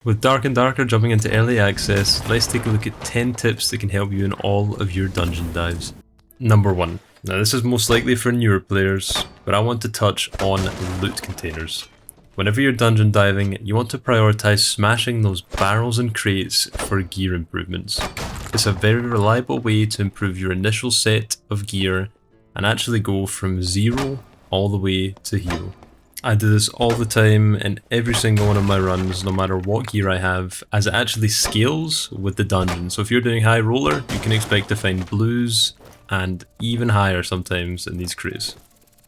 With Dark and Darker jumping into early access, let's take a look at 10 tips that can help you in all of your dungeon dives. Number 1. Now this is most likely for newer players, but I want to touch on loot containers. Whenever you're dungeon diving, you want to prioritize smashing those barrels and crates for gear improvements. It's a very reliable way to improve your initial set of gear and actually go from 0 all the way to hero. I do this all the time in every single one of my runs, no matter what gear I have, as it actually scales with the dungeon. So if you're doing high roller, you can expect to find blues and even higher sometimes in these crates.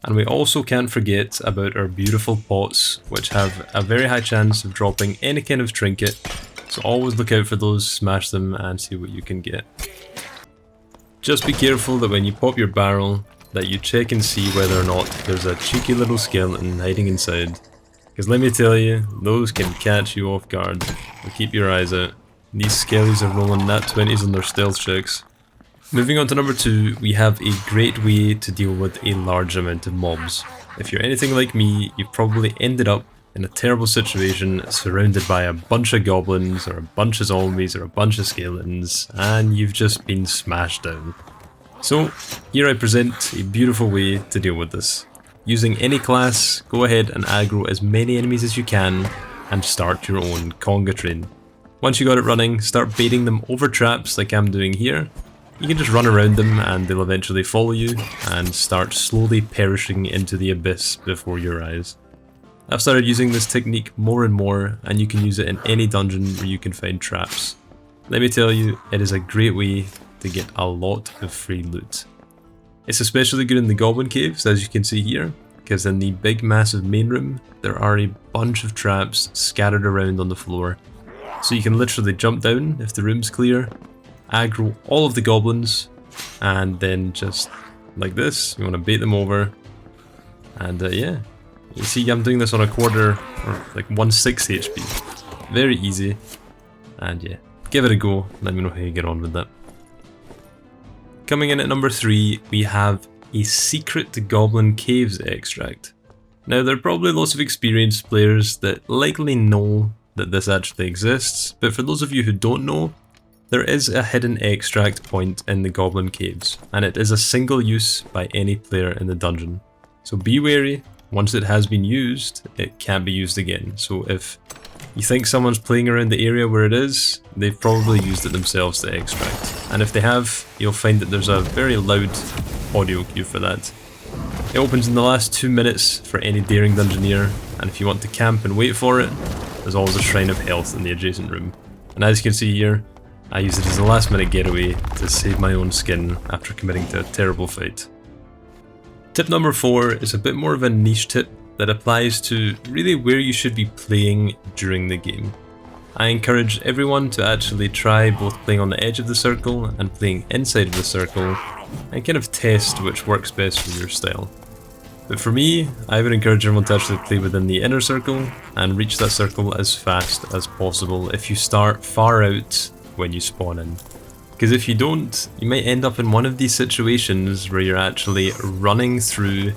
And we also can't forget about our beautiful pots, which have a very high chance of dropping any kind of trinket. So always look out for those, smash them and see what you can get. Just be careful that when you pop your barrel, that you check and see whether or not there's a cheeky little skeleton hiding inside. Because let me tell you, those can catch you off guard. So keep your eyes out. These skellies are rolling nat 20s on their stealth checks. Moving on to number 2, we have a great way to deal with a large amount of mobs. If you're anything like me, you've probably ended up in a terrible situation surrounded by a bunch of goblins or a bunch of zombies or a bunch of skeletons, and you've just been smashed down. So, here I present a beautiful way to deal with this. Using any class, go ahead and aggro as many enemies as you can and start your own conga train. Once you got it running, start baiting them over traps like I'm doing here. You can just run around them and they'll eventually follow you and start slowly perishing into the abyss before your eyes. I've started using this technique more and more, and you can use it in any dungeon where you can find traps. Let me tell you, it is a great way to get a lot of free loot. It's especially good in the goblin caves, as you can see here, because in the big massive main room there are a bunch of traps scattered around on the floor. So you can literally jump down if the room's clear, aggro all of the goblins, and then just like this, you want to bait them over, and yeah, you see I'm doing this on a quarter, or like 1/6 HP. Very easy, and yeah, give it a go, let me know how you get on with that. Coming in at number 3, we have a secret Goblin Caves extract. Now there are probably lots of experienced players that likely know that this actually exists, but for those of you who don't know, there is a hidden extract point in the Goblin Caves, and it is a single use by any player in the dungeon. So be wary, once it has been used, it can't be used again. So if you think someone's playing around the area where it is, they've probably used it themselves to extract. And if they have, you'll find that there's a very loud audio cue for that. It opens in the last 2 minutes for any daring dungeoneer, and if you want to camp and wait for it, there's always a shrine of health in the adjacent room. And as you can see here, I use it as a last minute getaway to save my own skin after committing to a terrible fight. Tip number 4 is a bit more of a niche tip that applies to really where you should be playing during the game. I encourage everyone to actually try both playing on the edge of the circle and playing inside of the circle, and kind of test which works best for your style. But for me, I would encourage everyone to actually play within the inner circle and reach that circle as fast as possible if you start far out when you spawn in. Because if you don't, you might end up in one of these situations where you're actually running through,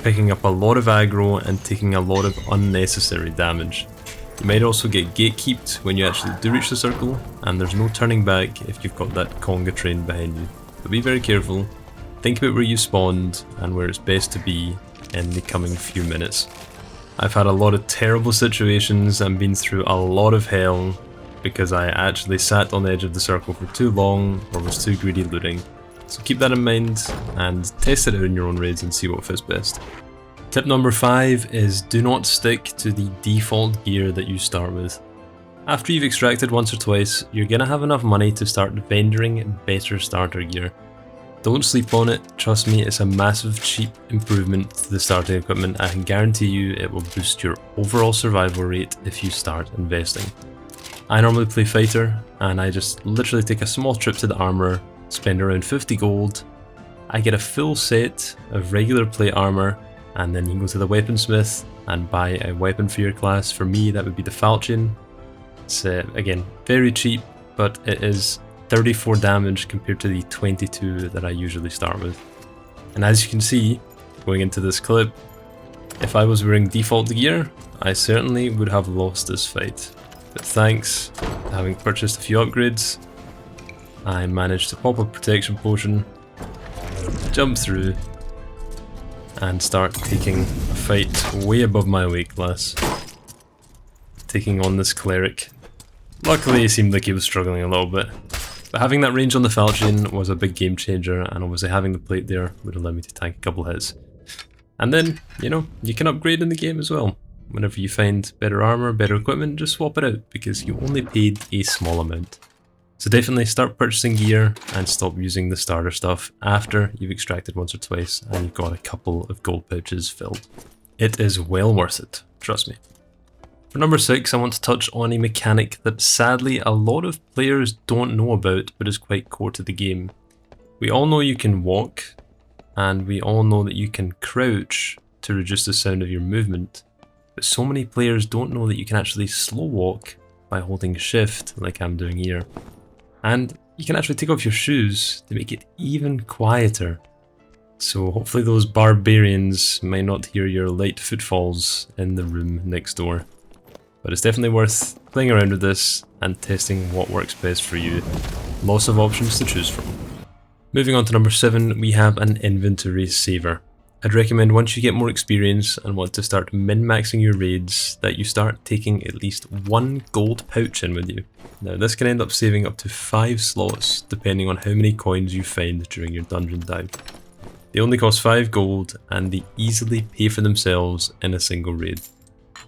picking up a lot of aggro and taking a lot of unnecessary damage. You might also get gatekeeped when you actually do reach the circle, and there's no turning back if you've got that conga train behind you. So be very careful, think about where you spawned and where it's best to be in the coming few minutes. I've had a lot of terrible situations and been through a lot of hell because I actually sat on the edge of the circle for too long or was too greedy looting. So keep that in mind and test it out in your own raids and see what fits best. Tip number 5 is do not stick to the default gear that you start with. After you've extracted once or twice, you're going to have enough money to start vendoring better starter gear. Don't sleep on it, trust me, it's a massive cheap improvement to the starting equipment. I can guarantee you it will boost your overall survival rate if you start investing. I normally play fighter, and I just literally take a small trip to the armourer, spend around 50 gold, I get a full set of regular plate armour, and then you can go to the weaponsmith and buy a weapon for your class. For me, that would be the falchion. It's again very cheap, but it is 34 damage compared to the 22 that I usually start with. And as you can see, going into this clip, if I was wearing default gear, I certainly would have lost this fight. but thanks to having purchased a few upgrades, I managed to pop a protection potion, jump through, and start taking a fight way above my weight class. Taking on this cleric. Luckily it seemed like he was struggling a little bit, but having that range on the falchion was a big game changer, and obviously having the plate there would allow me to tank a couple hits. And then, you know, you can upgrade in the game as well. Whenever you find better armor, better equipment, just swap it out, because you only paid a small amount. So definitely start purchasing gear and stop using the starter stuff after you've extracted once or twice and you've got a couple of gold pouches filled. It is well worth it, trust me. For number 6, I want to touch on a mechanic that sadly a lot of players don't know about but is quite core to the game. We all know you can walk, and we all know that you can crouch to reduce the sound of your movement, but so many players don't know that you can actually slow walk by holding shift like I'm doing here. And you can actually take off your shoes to make it even quieter. So hopefully those barbarians might not hear your light footfalls in the room next door. But it's definitely worth playing around with this and testing what works best for you. Lots of options to choose from. Moving on to number 7, we have an inventory saver. I'd recommend once you get more experience and want to start min-maxing your raids that you start taking at least 1 gold pouch in with you. Now this can end up saving up to 5 slots depending on how many coins you find during your dungeon dive. They only cost 5 gold and they easily pay for themselves in a single raid.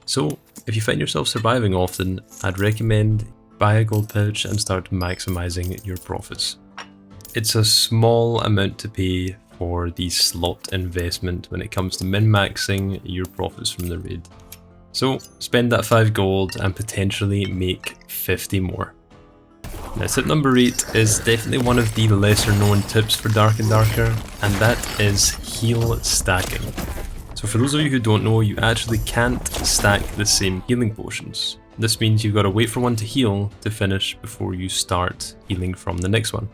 So if you find yourself surviving often, I'd recommend buy a gold pouch and start maximizing your profits. It's a small amount to pay for the slot investment when it comes to min-maxing your profits from the raid. So spend that 5 gold and potentially make 50 more. Now tip number 8 is definitely one of the lesser known tips for Dark and Darker, and that is heal stacking. So for those of you who don't know, you actually can't stack the same healing potions. This means you've got to wait for one to heal to finish before you start healing from the next one.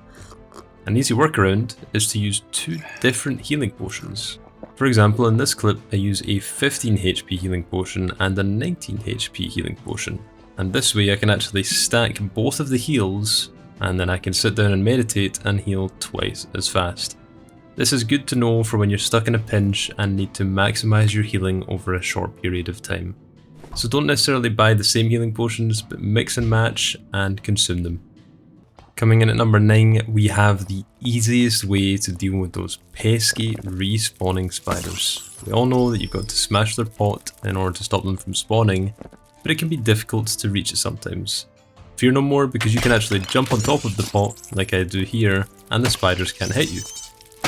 An easy workaround is to use 2 different healing potions. For example, in this clip I use a 15 HP healing potion and a 19 HP healing potion. And this way I can actually stack both of the heals, and then I can sit down and meditate and heal twice as fast. This is good to know for when you're stuck in a pinch and need to maximize your healing over a short period of time. So don't necessarily buy the same healing potions, but mix and match and consume them. Coming in at number 9, we have the easiest way to deal with those pesky respawning spiders. We all know that you've got to smash their pot in order to stop them from spawning, but it can be difficult to reach it sometimes. Fear no more, because you can actually jump on top of the pot like I do here and the spiders can't hit you.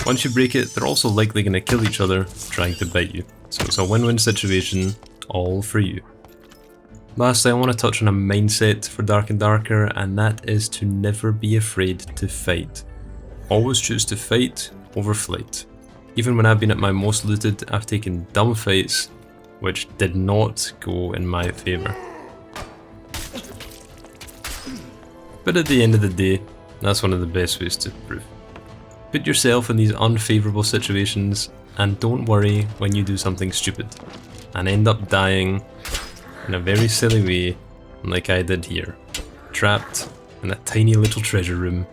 Once you break it, they're also likely going to kill each other trying to bite you. So it's a win-win situation, all for you. Lastly, I want to touch on a mindset for Dark and Darker, and that is to never be afraid to fight. Always choose to fight over flight. Even when I've been at my most looted, I've taken dumb fights which did not go in my favour. But at the end of the day, that's one of the best ways to improve. Put yourself in these unfavourable situations and don't worry when you do something stupid and end up dying in a very silly way like I did here. Trapped in a tiny little treasure room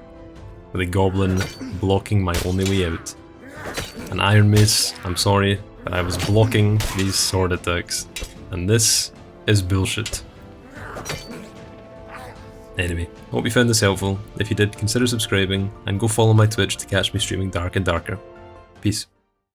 with a goblin blocking my only way out. An iron mace, I'm sorry, but I was blocking these sword attacks, and this is bullshit. Anyway, hope you found this helpful. If you did, consider subscribing and go follow my Twitch to catch me streaming Dark and Darker. Peace.